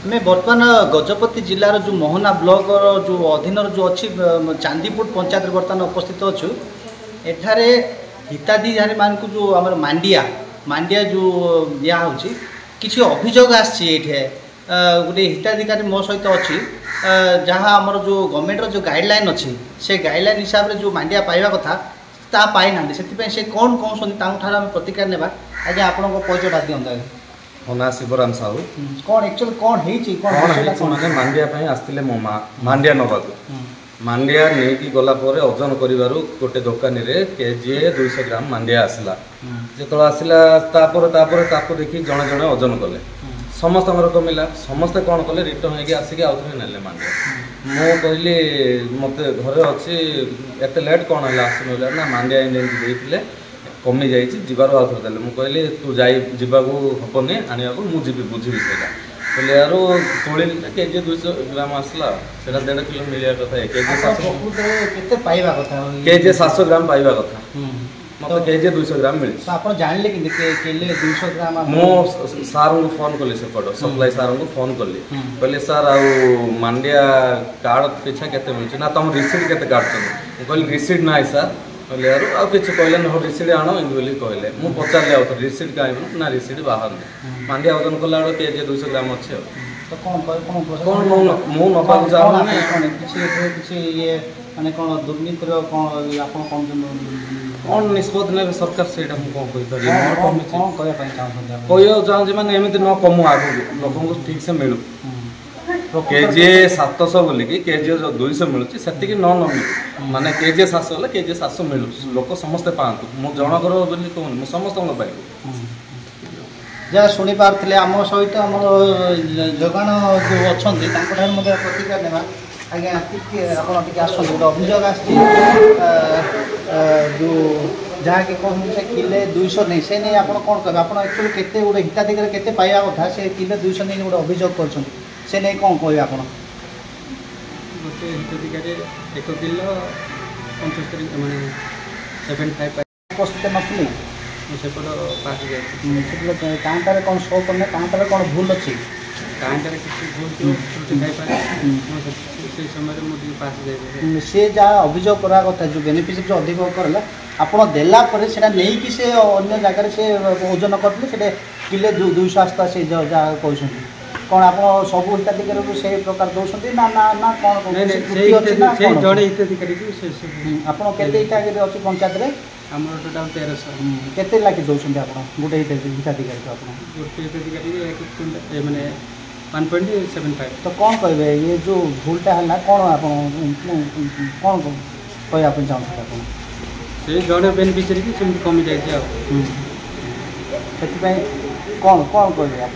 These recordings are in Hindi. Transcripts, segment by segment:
मैं बर्तमान गजपति जिलार जो मोहना ब्लॉक जो अधीन जो अच्छी चांदीपुर पंचायत बर्तमान उपस्थित अच्छु एठारे हिताधिकारी मान को जो आम मांडिया मांडिया जो दिया किसी अभियोग आसी गोटे हिताधिकारी मो सहित अच्छी जहाँ आमर जो गवर्नमेंट जो गाइडलाइन अच्छी से गाइडलाइन हिसाब से जो मांडिया पाइबा कथा ता पाई ना से कौन कहते आम प्रतिक्रिया ने आज्ञा आपण परिचयटा दिखाँ होना शिवराम साहू कौन एक्चुअली कौन माने मांडिया आसते मो माँ मांडिया नवाक मांडिया नहीं गला ओजन कर गोटे दुकानी केजी 200 ग्राम मांडिया आसला जो आसला देखी जड़े जड़े ओजन कले समस्त कमिला समस्ते कौन कले रिटर्न होगी आसिक आउ थे ना मांडिया मु कहली मत घरे अच्छी एत लेट कौन है आसना ना मांडिया देते कमी जाबार आउ थे मुझे कहली तू जावाक हेनी आने मुझे बुझी से कहले यार तोड़ केजी 200 ग्राम आसला से 1.5 किलो मिलवा कथा केजी 700 ग्राम पाइबा कथा मतलब केजी 200 ग्राम मिली आप जानले कि 200 ग्राम मो सार को फोन कली सेपट सप्लाई सार को फोन कली कहले सर आउ मांडिया कार्ड पिछा केते मिलछ ना तुम रिसीट केते काटछ कहली रिसीट ना सर कहले यार आ किछ कहले न रिसीट आनो इंदुली कहले मु पचारले आ रिसीट काई ना रिसीट बाहर मांडिया ओजन कला केजी 200 ग्राम अच्छे तो कौन मु नपा चाहू किछि ये माने कोन दुर्नीति रो कोन आपन कोन कौन निष्पत्ति ने सरकार से कौन कह चाहूँ मैंने एमती न कमु आगे लोक ठीक से मिलू केजी 700 बोलिकी केजी 200 मिलूँ से न मिलू माने केजी 700 केजी 700 मिलू लोक समस्ते पातु मु जनकर बोली कहूँ समस्त पाइबू जहाँ शुणी पारे आम सहित आम जोगाण जो अच्छा प्रतिक्रिया नेवा आज्ञा आप गोटे अभियोग आसी जो जहाँ कि कहते किले 200 नहीं से नहीं आप कौन कहे आप एक्चुअली केते गोटे हिताधिकारी केते पाइबा कथा से किले 200 नहीं गोटे अभियोग कर नहीं कौन कहे आप गोटे हिताधिकारी 1 किलो 75 माने 75 उपस्थित नथी सेपट पास जाए कहाँ कौन शो करने कहाँ कौन भूल अच्छी कहाँ किसी भूल से समय मुझे पास जाए सी जहाँ अभियोग करा कथा जो बेनिफिशियरी जो अधिक करला आपड़ देला से नहीं कि से अन्य जगह से ओजन करते किले 200 आसता से जहाँ कहते कौन आप सब हिताधिकारी को से प्रकार दौरान ना ना ना कौन जड़े हिताधिकारी आप हिताधिकारी अच्छी पंचायत में आम टोटाल 1300 केते लाखी दौरान आप गोटे हिताधिकारी को आप गोटे हिताधिकारी मैंने 1.75 तो कौन कहे ये जो भूलटा है कौन आप कौन कहवाई चाहते आप जड़े बेनिफिशियरी की सेमती कमी जाए कौन कौन कहे आप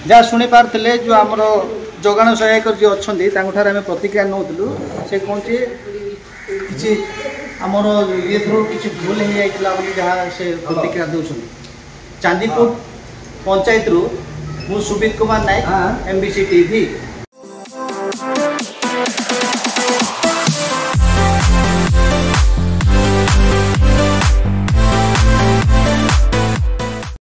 जहाँ शुणी पारे जो आमर जोगाण सहायक जी अच्छा आम प्रतिक्रिया नौलु से कौन कि आमर ये थ्रू किसी भूल हो जाता जहाँ से प्रतिक्रिया दौरान चांदीपुर पंचायत रू मु सुबित कुमार नायक MBC TV।